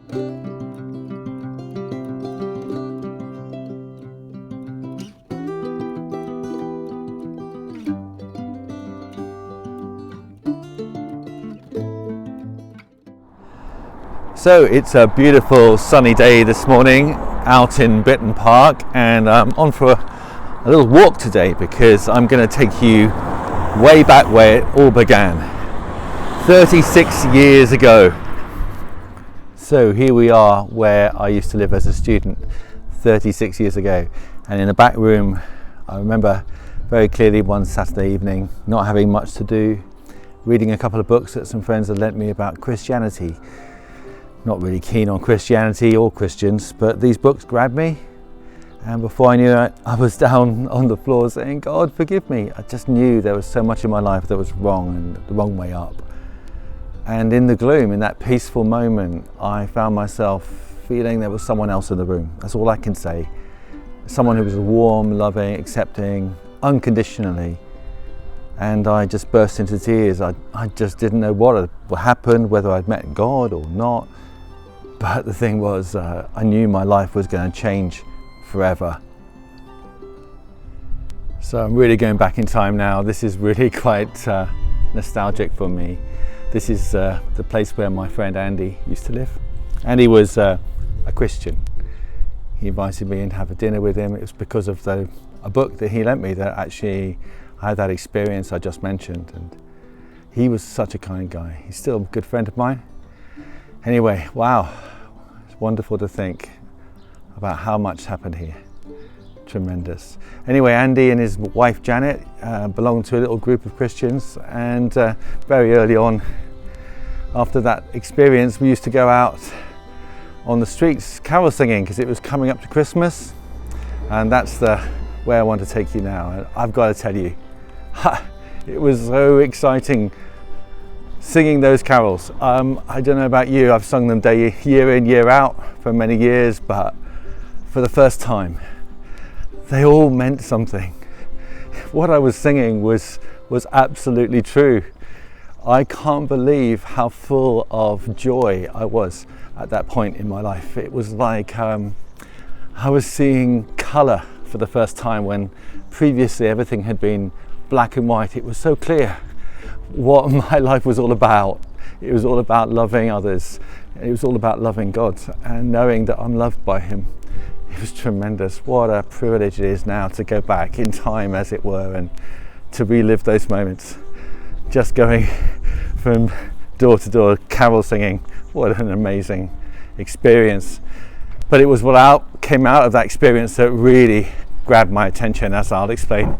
So it's a beautiful sunny day this morning out in Bitton Park, and I'm on for a little walk today because I'm going to take you way back where it all began, 36 years ago. So here we are where I used to live as a student 36 years ago, and in the back room I remember very clearly one Saturday evening, not having much to do, reading a couple of books that some friends had lent me about Christianity. Not really keen on Christianity or Christians, but these books grabbed me, and before I knew it, I was down on the floor saying, God, forgive me. I just knew there was so much in my life that was wrong and the wrong way up. And in the gloom, in that peaceful moment, I found myself feeling there was someone else in the room. That's all I can say. Someone who was warm, loving, accepting, unconditionally. And I just burst into tears. I just didn't know what happened, whether I'd met God or not. But the thing was, I knew my life was going to change forever. So I'm really going back in time now. This is really quite nostalgic for me. This is the place where my friend Andy used to live. Andy was a Christian. He invited me in to have a dinner with him. It was because of a book that he lent me that actually I had that experience I just mentioned. And he was such a kind guy. He's still a good friend of mine. Anyway, wow, it's wonderful to think about how much happened here. Tremendous. Anyway, Andy and his wife Janet belonged to a little group of Christians, and very early on after that experience we used to go out on the streets carol singing because it was coming up to Christmas, and that's where I want to take you now. And I've got to tell you, it was so exciting singing those carols. I don't know about you, I've sung them year in, year out for many years, but for the first time, they all meant something. What I was singing was absolutely true. I can't believe how full of joy I was at that point in my life. It was like I was seeing colour for the first time when previously everything had been black and white. It was so clear what my life was all about. It was all about loving others. It was all about loving God and knowing that I'm loved by Him. It was tremendous. What a privilege it is now to go back in time, as it were, and to relive those moments. Just going from door to door carol singing. What an amazing experience. But it was what came out of that experience that really grabbed my attention, as I'll explain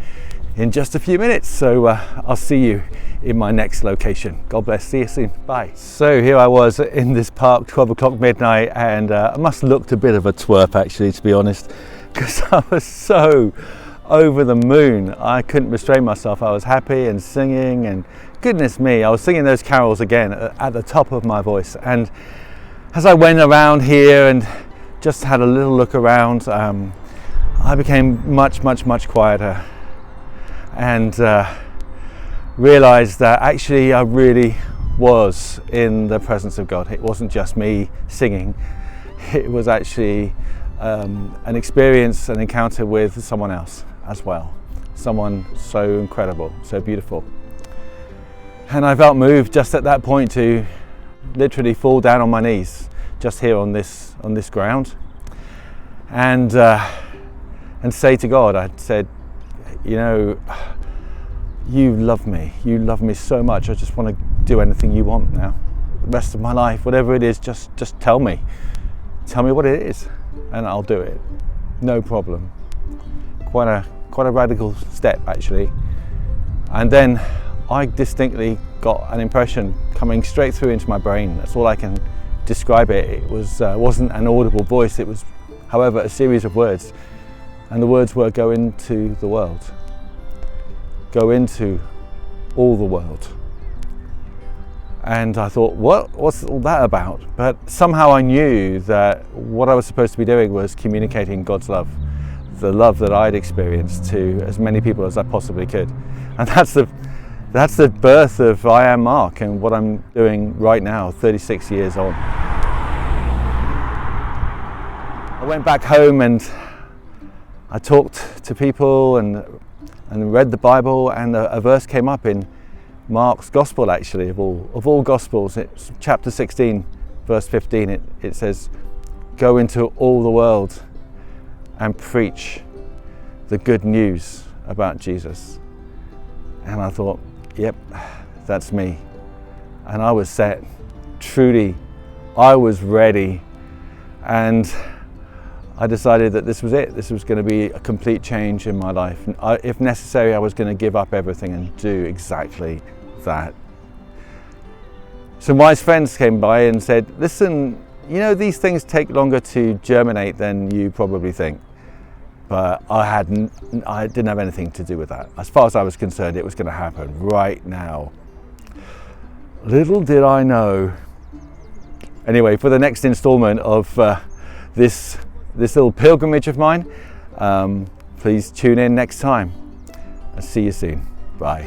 in just a few minutes. So I'll see you in my next location. God bless. See you soon. Bye. So here I was in this park, 12 o'clock midnight, and I must have looked a bit of a twerp actually, to be honest, because I was so over the moon. I couldn't restrain myself. I was happy and singing, and goodness me, I was singing those carols again at the top of my voice. And as I went around here and just had a little look around, I became much quieter, and realized that actually I really was in the presence of God. It wasn't just me singing. It was actually an experience, an encounter with someone else as well. Someone so incredible, so beautiful. And I felt moved just at that point to literally fall down on my knees just here on this ground and say to God, I said, you know, you love me so much. I just want to do anything you want now. The rest of my life, whatever it is, just tell me what it is, and I'll do it. No problem. Quite a radical step actually. And then I distinctly got an impression coming straight through into my brain. That's all I can describe it. It wasn't an audible voice. It was, however, a series of words, and the words were, "Go into the world. Go into all the world." And I thought, what's all that about? But somehow I knew that what I was supposed to be doing was communicating God's love, the love that I'd experienced, to as many people as I possibly could. And that's the birth of iammark and what I'm doing right now, 36 years on. I went back home and I talked to people and read the Bible, and a verse came up in Mark's Gospel, actually, of all Gospels. It's chapter 16, verse 15. It says, "Go into all the world and preach the good news about Jesus." And I thought, yep, that's me. And I was set. Truly, I was ready. And I decided that this was it. This was going to be a complete change in my life. And if necessary, I was going to give up everything and do exactly that. Some wise friends came by and said, listen, you know, these things take longer to germinate than you probably think. But I didn't have anything to do with that. As far as I was concerned, it was going to happen right now. Little did I know. Anyway, for the next installment of this little pilgrimage of mine, please tune in next time. I'll see you soon. Bye.